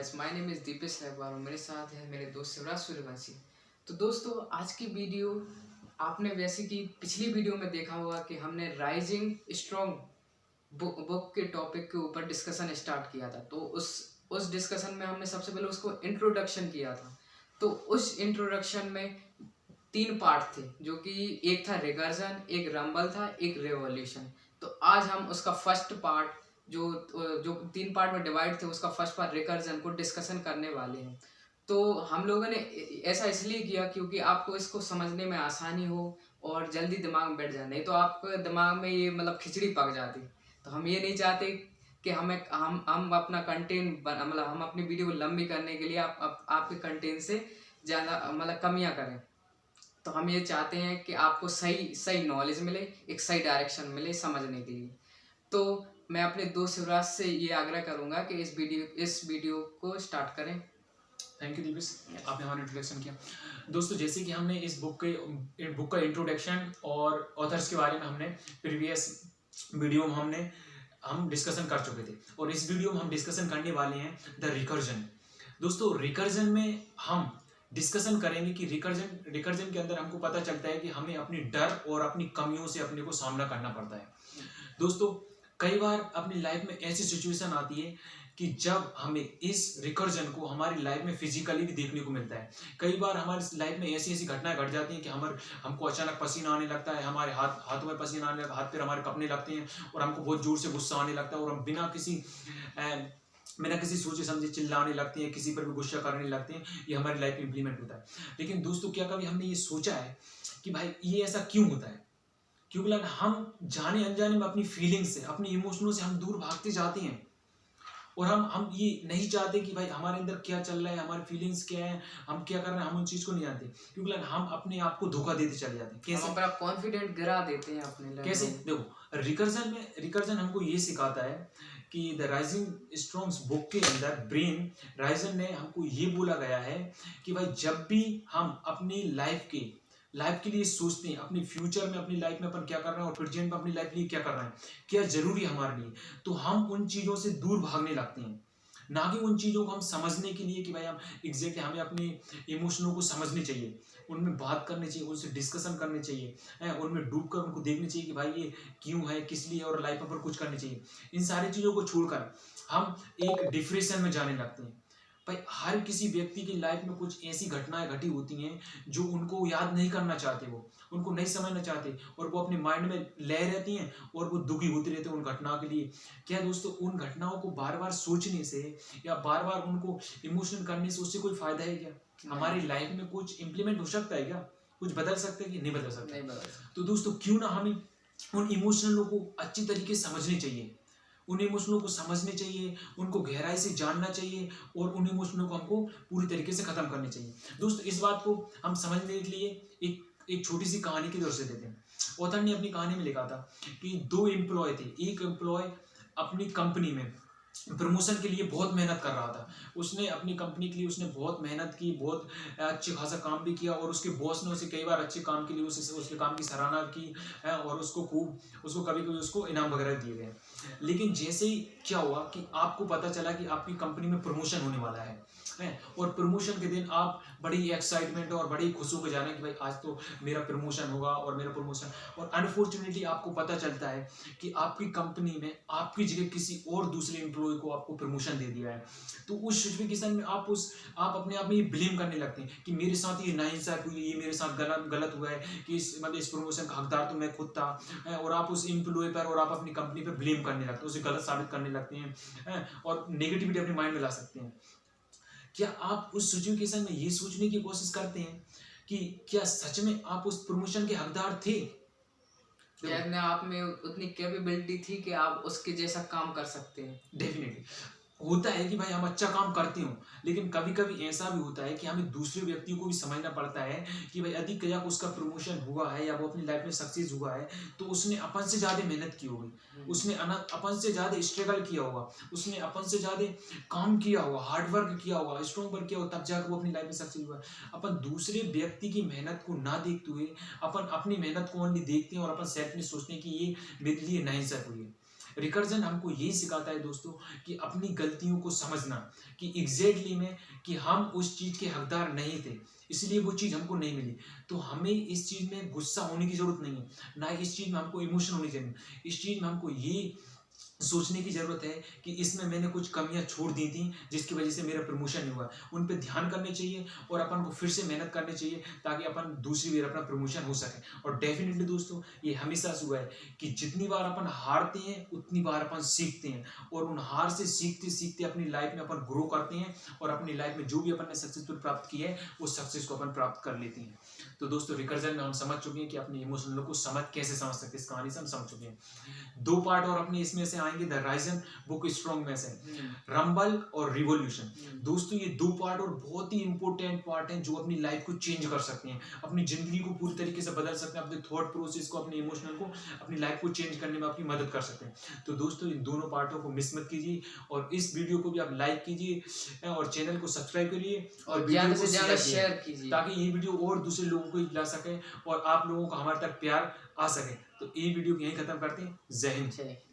Guys, my name is Deepesh Sahgwal और मेरे साथ है मेरे दोस्त शिवराज सूर्यवंशी। तो दोस्तों, आज की वीडियो आपने वैसे कि पिछली वीडियो में देखा होगा कि हमने राइजिंग स्ट्रॉन्ग बुक के टॉपिक के ऊपर डिस्कशन स्टार्ट किया था। तो उस डिस्कशन में हमने सबसे पहले उसको इंट्रोडक्शन किया था। तो उस इंट्रोडक्शन में 3 पार्ट थे, जो कि एक था रिकर्जन, एक रंबल था, एक रेवोल्यूशन। तो आज हम उसका फर्स्ट पार्ट जो जो 3 पार्ट में डिवाइड थे, उसका फर्स्ट पार्ट रिकर्जन को डिस्कशन करने वाले हैं। तो हम लोगों ने ऐसा इसलिए किया क्योंकि आपको इसको समझने में आसानी हो और जल्दी दिमाग में बैठ जाए, नहीं तो आपके दिमाग में ये मतलब खिचड़ी पक जाती। तो हम ये नहीं चाहते कि हम अपना कंटेंट मतलब हम अपनी वीडियो को लंबी करने के लिए आपके कंटेंट से ज़्यादा मतलब कमियाँ करें। तो हम ये चाहते हैं कि आपको सही सही नॉलेज मिले, एक सही डायरेक्शन मिले समझने के लिए। तो मैं अपने दोस्त शिवराज से ये आग्रह करूंगा कि इस वीडियो को स्टार्ट करें। थैंक यू दीपेश, आपने हमारा इंट्रोडक्शन किया। दोस्तों, जैसे कि हमने इस बुक का इंट्रोडक्शन और ऑथर्स के बारे में हमने प्रीवियस वीडियो में हम डिस्कशन कर चुके थे, और इस वीडियो में हम डिस्कशन करने वाले हैं द रिकर्जन। दोस्तों, रिकर्जन में हम डिस्कशन करेंगे कि रिकर्जन के अंदर हमको पता चलता है कि हमें अपनी डर और अपनी कमियों से अपने को सामना करना पड़ता है। दोस्तों, कई बार अपनी लाइफ में ऐसी सिचुएशन आती है कि जब हमें इस रिकर्जन को हमारी लाइफ में फिजिकली भी देखने को मिलता है। कई बार हमारी लाइफ में ऐसी ऐसी घटनाएं घट जाती हैं कि हमको अचानक पसीना आने लगता है, हमारे हाथों में पसीना आने लगता है, हाथ पैर हमारे कपने लगते हैं, और हमको बहुत जोर से गुस्सा आने लगता है, और हम बिना किसी सोचे समझे चिल्लाने लगते हैं, किसी पर भी गुस्सा करने लगते हैं। ये हमारी लाइफ में इंप्लीमेंट होता है। लेकिन दोस्तों, क्या कभी हमने ये सोचा है कि भाई ये ऐसा क्यों होता है? क्योंकि हम जाने अनजाने में अपनी फीलिंग्स से, अपनी इमोशनों से हम दूर भागते जाते हैं, और हम ये नहीं चाहते कि भाई हमारे अंदर क्या चल रहा है, हमारी फीलिंग्स क्या है, हम क्या कर रहे हैं, हम उन चीज को नहीं जानते, क्योंकि हम अपने आप को धोखा देते चले जाते हैं। कैसे अपना कॉन्फिडेंट गिरा देते हैं अपने कैसे? देखो, रिकर्जन हमको ये सिखाता है कि द राइजिंग स्ट्रॉन्ग्स बुक के अंदर ब्रेन राइजन ने हमको ये बोला गया है कि भाई जब भी हम अपनी लाइफ के लिए सोचते हैं, अपने फ्यूचर में अपनी लाइफ में अपन क्या कर रहे हैं, और प्रेजेंट में अपनी लाइफ के लिए क्या कर रहे हैं, क्या जरूरी है हमारे लिए, तो हम उन चीज़ों से दूर भागने लगते हैं, ना कि उन चीज़ों को हम समझने के लिए कि भाई हम एग्जैक्टली हमें अपने इमोशनों को समझने चाहिए, उनमें बात करनी चाहिए, उनसे डिस्कशन करने चाहिए, उनमें डूब कर उनको देखनी चाहिए कि भाई ये क्यों है, किस लिए, और लाइफ पर कुछ करनी चाहिए। इन सारी चीज़ों को छोड़कर हम एक डिप्रेशन में जाने लगते हैं। भाई हर किसी व्यक्ति की लाइफ में कुछ ऐसी घटनाएं घटी होती हैं जो उनको याद नहीं करना चाहते, वो उनको नहीं समझना चाहते, और वो अपने माइंड में ले रहती हैं, और वो दुखी होते रहते हैं उन घटनाओं के लिए। क्या दोस्तों, उन घटनाओं को बार बार सोचने से या बार बार उनको इमोशनल करने से उससे कोई फायदा है क्या? हमारी लाइफ में कुछ इंप्लीमेंट हो सकता है क्या? कुछ बदल सकते हैं कि नहीं बदल सकते? तो दोस्तों, क्यों ना हमें उन इमोशनलों को अच्छी तरीके से समझनी चाहिए, उन इमोशनों को समझने चाहिए, उनको गहराई से जानना चाहिए, और उन इमोशनों को हमको पूरी तरीके से खत्म करनी चाहिए। दोस्तों, इस बात को हम समझने के लिए एक छोटी सी कहानी की तरफ से देते हैं। ऑथर ने अपनी कहानी में लिखा था कि 2 एम्प्लॉय थे। एक एम्प्लॉय अपनी कंपनी में प्रमोशन के लिए बहुत मेहनत कर रहा था। उसने अपनी कंपनी के लिए उसने बहुत मेहनत की, बहुत अच्छे खासा काम भी किया, और उसके बॉस ने उसे कई बार अच्छे काम के लिए उसके काम की सराहना की, और उसको कभी कभी उसको इनाम वगैरह दिए गए। लेकिन जैसे ही क्या हुआ कि आपको पता चला कि आपकी कंपनी में प्रमोशन होने वाला है, और प्रमोशन के दिन आप बड़ी एक्साइटमेंट और बड़ी खुश होकर जाने कि भाई आज तो मेरा प्रमोशन होगा, और मेरा प्रमोशन, और अनफॉर्चुनेटली आपको पता चलता है कि आपकी कंपनी में आपकी जगह किसी और दूसरे एम्प्लॉय को आपको प्रमोशन दे दिया है। तो उस सिचुएशन में आप अपने आप में ये ब्लेम करने लगते हैं कि मेरे साथ ये नाइंसाफी हुई, ये मेरे साथ गलत हुआ है, कि इस प्रमोशन का हकदार तो मैं खुद था, और आप उस एम्प्लॉय पर और आप अपनी कंपनी पर ब्लेम करने लगते हैं, उसे गलत साबित करने लगते हैं, और नेगेटिविटी अपने माइंड में ला सकते हैं। क्या आप उस सिचुएशन में ये सोचने की कोशिश करते हैं कि क्या सच में आप उस प्रमोशन के हकदार थे? अपने आप में उतनी कैपेबिलिटी थी कि आप उसके जैसा काम कर सकते हैं? डेफिनेटली होता है कि भाई हम अच्छा काम करते हो, लेकिन कभी कभी ऐसा भी होता है कि हमें दूसरे व्यक्ति को भी समझना पड़ता है कि भाई यदि क्या उसका प्रमोशन हुआ है या वो अपनी लाइफ में सक्सेस हुआ है, तो उसने अपन से ज़्यादा मेहनत की होगी, उसने अपन से ज़्यादा स्ट्रगल किया होगा, उसने अपन से ज़्यादा काम किया होगा, हार्ड वर्क किया होगा, स्ट्रॉन्ग वर्क किया होगा, तब जाकर वो अपनी लाइफ में सक्सेस हुआ है। अपन दूसरे व्यक्ति की मेहनत को ना देखते हुए अपन अपनी मेहनत को ओनली देखते हैं, और अपन सेल्फ में सोचते हैं कि ये मेरे लिए नाइंसाफ़ी हुई है। रिकर्जन हमको यही सिखाता है दोस्तों कि अपनी गलतियों को समझना, कि एग्जैक्टली में कि हम उस चीज़ के हकदार नहीं थे, इसलिए वो चीज़ हमको नहीं मिली। तो हमें इस चीज़ में गुस्सा होने की ज़रूरत नहीं है, ना इस चीज़ में हमको इमोशन होनी चाहिए। इस चीज़ में हमको ये सोचने की ज़रूरत है कि इसमें मैंने कुछ कमियां छोड़ दी थी जिसकी वजह से मेरा प्रमोशन नहीं हुआ, उन पे ध्यान करने चाहिए और अपन को फिर से मेहनत करनी चाहिए ताकि अपन दूसरी बार अपना प्रमोशन हो सके। और डेफिनेटली दोस्तों ये हमेशा से हुआ है कि जितनी बार अपन हारते हैं उतनी बार अपन सीखते हैं, और उन हार से सीखते सीखते अपनी लाइफ में अपन ग्रो करते हैं, और अपनी लाइफ में जो भी अपन ने सक्सेसफुल प्राप्त की है वो सक्सेस को अपन प्राप्त कर लेते हैं। तो दोस्तों रिकर्जन में हम समझ चुके हैं कि अपने इमोशनल को कैसे समझ सकते हैं, इस कहानी से हम समझ चुके हैं। 2 पार्ट और अपने इसमें से आएंगे, द राइजन बुक स्ट्रॉन्ग में से रंबल और रिवॉल्यूशन। दोस्तों ये 2 पार्ट और बहुत ही इंपॉर्टेंट पार्ट हैं जो अपनी लाइफ को चेंज कर सकते हैं, अपनी जिंदगी को पूरी तरीके से बदल सकते हैं, अपने थॉट प्रोसेस को, अपने इमोशनल को, अपनी लाइफ को चेंज करने में आपकी मदद कर सकते हैं। तो दोस्तों इन दोनों पार्टों को मिस मत कीजिए, और इस वीडियो को भी आप लाइक कीजिए और चैनल को सब्सक्राइब करिए और ज़्यादा से ज़्यादा शेयर कीजिए ताकि ये वीडियो और दूसरे लोगों को ला सके और आप लोगों को हमारे तक प्यार आ सके। तो ये वीडियो को यहीं खत्म करते हैं। जय हिंद।